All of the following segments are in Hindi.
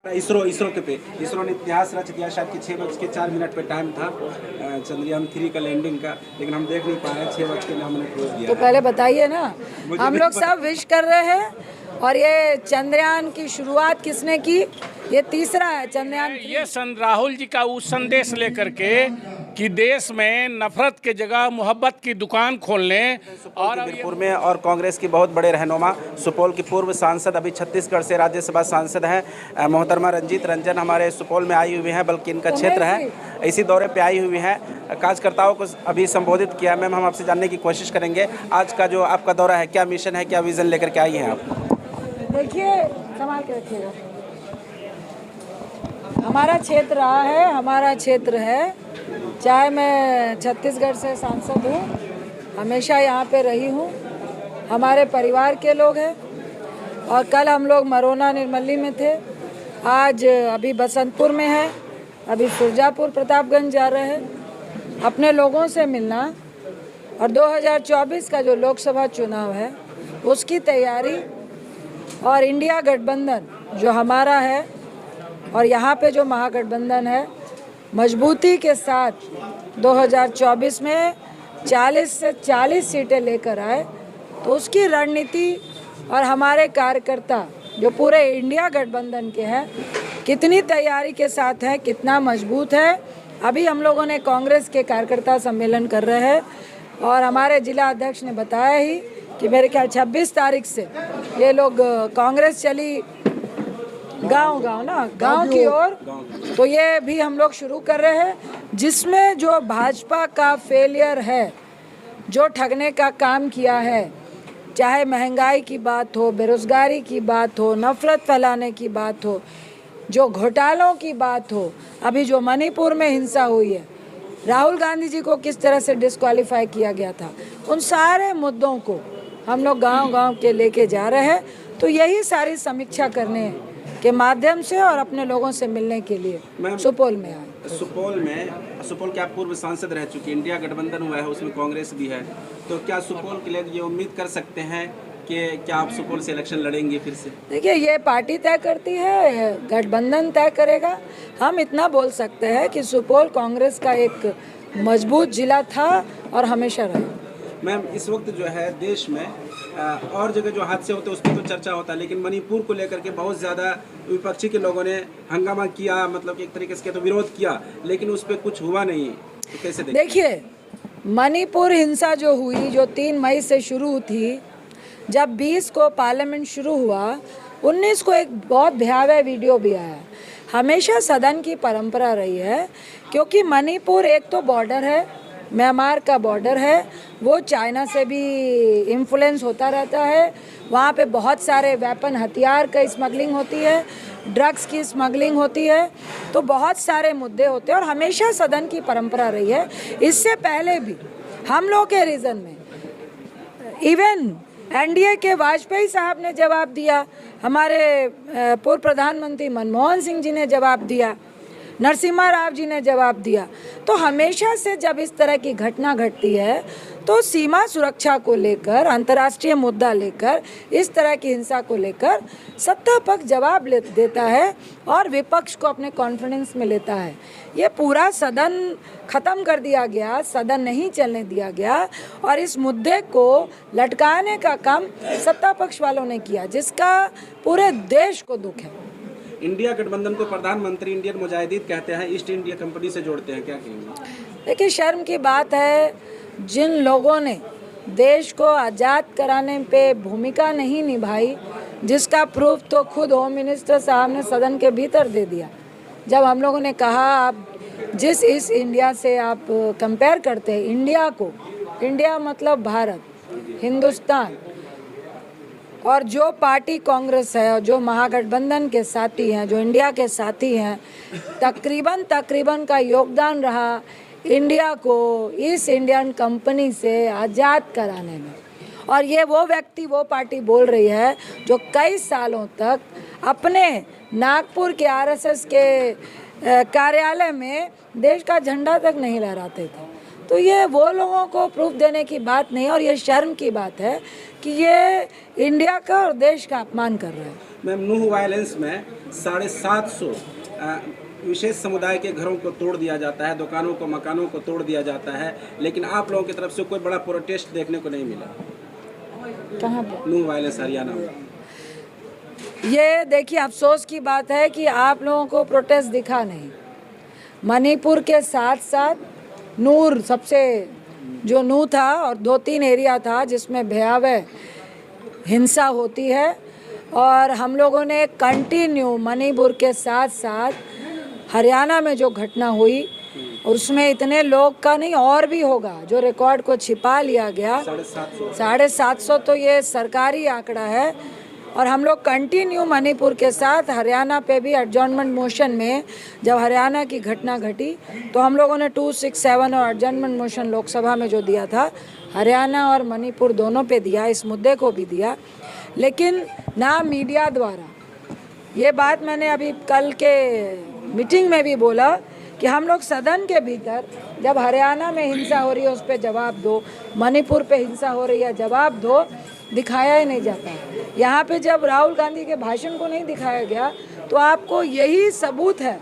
इसरो ने इतिहास रच दिया। शायद कि 6:04 पे टाइम था चंद्रयान-3 का लैंडिंग का, लेकिन हम देख नहीं पा रहे हैं 6:09 क्लोज दिया। तो पहले बताइए ना, हम लोग सब विश कर रहे हैं। और ये चंद्रयान की शुरुआत किसने की? ये तीसरा है चंद्रयान। ये राहुल जी का उस संदेश लेकर के कि देश में नफरत के जगह मोहब्बत की दुकान खोलने। और वीरपुर में और कांग्रेस की बहुत बड़े रहनुमा सुपौल की पूर्व सांसद, अभी छत्तीसगढ़ से राज्यसभा सांसद हैं मोहतरमा रंजीत रंजन, हमारे सुपौल में आई हुई हैं, बल्कि इनका क्षेत्र है, इसी दौरे पे आई हुई हैं। कार्यकर्ताओं को अभी संबोधित किया। मैम, हम आपसे जानने की कोशिश करेंगे आज का जो आपका दौरा है, क्या मिशन है, क्या विजन लेकर के आई हैं आप? देखिए, संभाल के रखिएगा। हमारा क्षेत्र रहा है, हमारा क्षेत्र है, चाहे मैं छत्तीसगढ़ से सांसद हूँ, हमेशा यहाँ पे रही हूँ, हमारे परिवार के लोग हैं। और कल हम लोग मरोना निर्मली में थे, आज अभी बसंतपुर में है, अभी सुरजापुर प्रतापगंज जा रहे हैं अपने लोगों से मिलना। और 2024 का जो लोकसभा चुनाव है उसकी तैयारी, और इंडिया गठबंधन जो हमारा है और यहाँ पे जो महागठबंधन है, मजबूती के साथ 2024 में 40 से 40 सीटें लेकर आए, तो उसकी रणनीति और हमारे कार्यकर्ता जो पूरे इंडिया गठबंधन के हैं कितनी तैयारी के साथ हैं, कितना मजबूत है। अभी हम लोगों ने कांग्रेस के कार्यकर्ता सम्मेलन कर रहे हैं और हमारे जिला अध्यक्ष ने बताया ही कि मेरे ख्याल 26 तारीख से ये लोग कांग्रेस चली गांव की ओर, तो ये भी हम लोग शुरू कर रहे हैं, जिसमें जो भाजपा का फेलियर है, जो ठगने का काम किया है, चाहे महंगाई की बात हो, बेरोजगारी की बात हो, नफरत फैलाने की बात हो, जो घोटालों की बात हो, अभी जो मणिपुर में हिंसा हुई है, राहुल गांधी जी को किस तरह से डिस्क्वालीफाई किया गया था, उन सारे मुद्दों को हम लोग गांव के लेके जा रहे हैं। तो यही सारी समीक्षा करने के माध्यम से और अपने लोगों से मिलने के लिए सुपौल में आए। सुपौल के आप पूर्व सांसद रह चुके, इंडिया गठबंधन हुआ है, उसमें कांग्रेस भी है, तो क्या सुपौल के लिए ये उम्मीद कर सकते हैं कि क्या आप सुपौल से इलेक्शन लड़ेंगे फिर से? देखिए, ये पार्टी तय करती है, गठबंधन तय करेगा। हम इतना बोल सकते हैं कि सुपौल कांग्रेस का एक मजबूत जिला था और हमेशा रहा। मैम, इस वक्त जो है देश में और जगह जो हादसे होते हैं उस पर तो चर्चा होता है, लेकिन मणिपुर को लेकर के बहुत ज़्यादा विपक्षी के लोगों ने हंगामा किया, मतलब एक तरीके से तो विरोध किया, लेकिन उस पर कुछ हुआ नहीं। तो कैसे देखिए, मणिपुर हिंसा जो हुई, जो 3 मई से शुरू थी, जब 20 को पार्लियामेंट शुरू हुआ, 19 को एक बहुत भयावह वीडियो भी आया। हमेशा सदन की परंपरा रही है, क्योंकि मणिपुर एक तो बॉर्डर है, म्यांमार का बॉर्डर है, वो चाइना से भी इन्फ्लुएंस होता रहता है, वहाँ पे बहुत सारे वेपन हथियार का स्मगलिंग होती है, ड्रग्स की स्मगलिंग होती है, तो बहुत सारे मुद्दे होते हैं और हमेशा सदन की परंपरा रही है। इससे पहले भी हम लोग के रीजन में इवन एनडीए के वाजपेयी साहब ने जवाब दिया, हमारे पूर्व प्रधानमंत्री मनमोहन सिंह जी ने जवाब दिया, नरसिम्हा राव जी ने जवाब दिया। तो हमेशा से जब इस तरह की घटना घटती है तो सीमा सुरक्षा को लेकर, अंतर्राष्ट्रीय मुद्दा लेकर, इस तरह की हिंसा को लेकर सत्ता पक्ष जवाब देता है और विपक्ष को अपने कॉन्फिडेंस में लेता है। ये पूरा सदन ख़त्म कर दिया गया, सदन नहीं चलने दिया गया और इस मुद्दे को लटकाने का काम सत्ता पक्ष वालों ने किया, जिसका पूरे देश को दुख है। इंडिया गठबंधन को प्रधानमंत्री इंडियन मुजाहिदीन कहते हैं, ईस्ट इंडिया कंपनी से जोड़ते हैं, क्या कहेंगे? देखिए, शर्म की बात है, जिन लोगों ने देश को आज़ाद कराने पे भूमिका नहीं निभाई, जिसका प्रूफ तो खुद होम मिनिस्टर साहब ने सदन के भीतर दे दिया। जब हम लोगों ने कहा आप जिस इस इंडिया से आप कंपेयर करते हैं इंडिया को, इंडिया मतलब भारत, हिंदुस्तान, और जो पार्टी कांग्रेस है और जो महागठबंधन के साथी हैं, जो इंडिया के साथी हैं, तकरीबन का योगदान रहा इंडिया को इस इंडियन कंपनी से आज़ाद कराने में। और ये वो व्यक्ति, वो पार्टी बोल रही है जो कई सालों तक अपने नागपुर के आरएसएस के कार्यालय में देश का झंडा तक नहीं लहराते थे। तो ये वो लोगों को प्रूफ देने की बात नहीं, और ये शर्म की बात है कि ये इंडिया का और देश का अपमान कर रहा है। मैम, नूह वायलेंस में 750 विशेष समुदाय के घरों को तोड़ दिया जाता है, दुकानों को, मकानों को तोड़ दिया जाता है, लेकिन आप लोगों की तरफ से कोई बड़ा प्रोटेस्ट देखने को नहीं मिला। कहाँ पे? नूह वायलेंस हरियाणा में। ये देखिए अफसोस की बात है कि आप लोगों को प्रोटेस्ट दिखा नहीं। मणिपुर के साथ साथ नूर सबसे जो नूह था, और 2-3 एरिया था जिसमें भयावह हिंसा होती है, और हम लोगों ने कंटिन्यू मणिपुर के साथ साथ हरियाणा में जो घटना हुई, और उसमें इतने लोग का नहीं और भी होगा जो रिकॉर्ड को छिपा लिया गया, 750 तो ये सरकारी आंकड़ा है। और हम लोग कंटिन्यू मणिपुर के साथ हरियाणा पे भी एडजॉर्नमेंट मोशन में, जब हरियाणा की घटना घटी तो हम लोगों ने 267 और एडजॉर्नमेंट मोशन लोकसभा में जो दिया था, हरियाणा और मणिपुर दोनों पे दिया, इस मुद्दे को भी दिया। लेकिन ना मीडिया द्वारा, ये बात मैंने अभी कल के मीटिंग में भी बोला कि हम लोग सदन के भीतर जब हरियाणा में हिंसा हो रही है उस पर जवाब दो, मणिपुर पे हिंसा हो रही है जवाब दो, दिखाया ही नहीं जाता। यहाँ पे जब राहुल गांधी के भाषण को नहीं दिखाया गया तो आपको यही सबूत है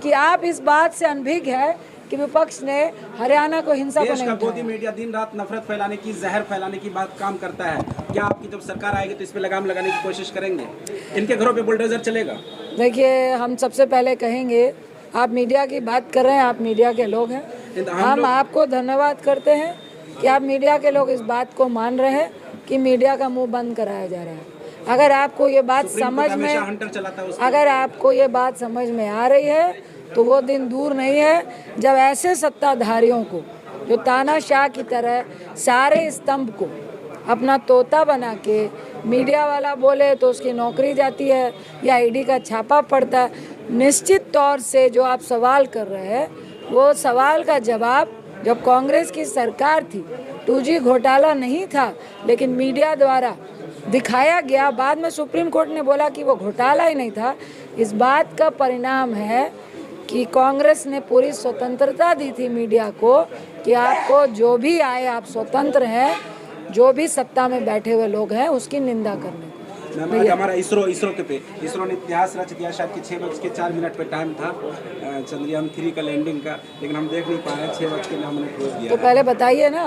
कि आप इस बात से अनभिज्ञ है कि विपक्ष ने हरियाणा को हिंसा को देश नहीं का उठाया। गोदी मीडिया दिन रात नफरत फैलाने की, जहर फैलाने की बात काम करता है। क्या आपकी जब सरकार आएगी तो इस पे लगाम लगाने की कोशिश करेंगे? इनके घरों पे बुलडोजर चलेगा? देखिए, हम सबसे पहले कहेंगे, आप मीडिया की बात कर रहे हैं, आप मीडिया के लोग हैं, हम आपको धन्यवाद करते हैं कि आप मीडिया के लोग इस बात को मान रहे हैं कि मीडिया का मुंह बंद कराया जा रहा है। अगर आपको ये बात समझ में, अगर आपको ये बात समझ में आ रही है तो वो दिन दूर नहीं है जब ऐसे सत्ताधारियों को, जो तानाशाह की तरह सारे स्तंभ को अपना तोता बना के मीडिया वाला बोले तो उसकी नौकरी जाती है या ईडी का छापा पड़ता है। निश्चित तौर से जो आप सवाल कर रहे हैं वो सवाल का जवाब, जब कांग्रेस की सरकार थी 2G घोटाला नहीं था, लेकिन मीडिया द्वारा दिखाया गया, बाद में सुप्रीम कोर्ट ने बोला कि वो घोटाला ही नहीं था। इस बात का परिणाम है कि कांग्रेस ने पूरी स्वतंत्रता दी थी मीडिया को कि आपको जो भी आए आप स्वतंत्र हैं, जो भी सत्ता में बैठे हुए लोग हैं उसकी निंदा करने को। आज हमारा इसरो के पे इसरो ने इतिहास रच दिया। शायद कि 6:04 पे टाइम था चंद्रयान 3 का लैंडिंग का, लेकिन हम देख नहीं पा रहे, 6 बज के हमने क्लोज दिया। तो पहले बताइए ना,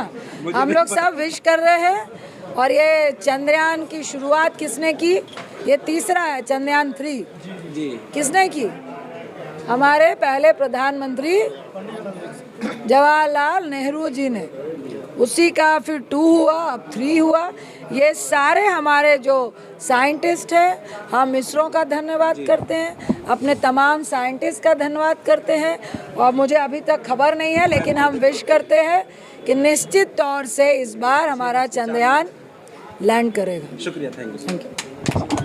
हम लोग सब विश कर रहे हैं। और ये चंद्रयान की शुरुआत किसने की? ये तीसरा है चंद्रयान 3 जी। किसने की? हमारे पहले प्रधानमंत्री जवाहरलाल नेहरू जी ने। उसी का फिर 2 हुआ, अब 3 हुआ। ये सारे हमारे जो साइंटिस्ट हैं, हम इसरो का धन्यवाद करते हैं, अपने तमाम साइंटिस्ट का धन्यवाद करते हैं। और मुझे अभी तक खबर नहीं है, लेकिन हम विश करते हैं कि निश्चित तौर से इस बार हमारा चंद्रयान लैंड करेगा। शुक्रिया, थैंक यू।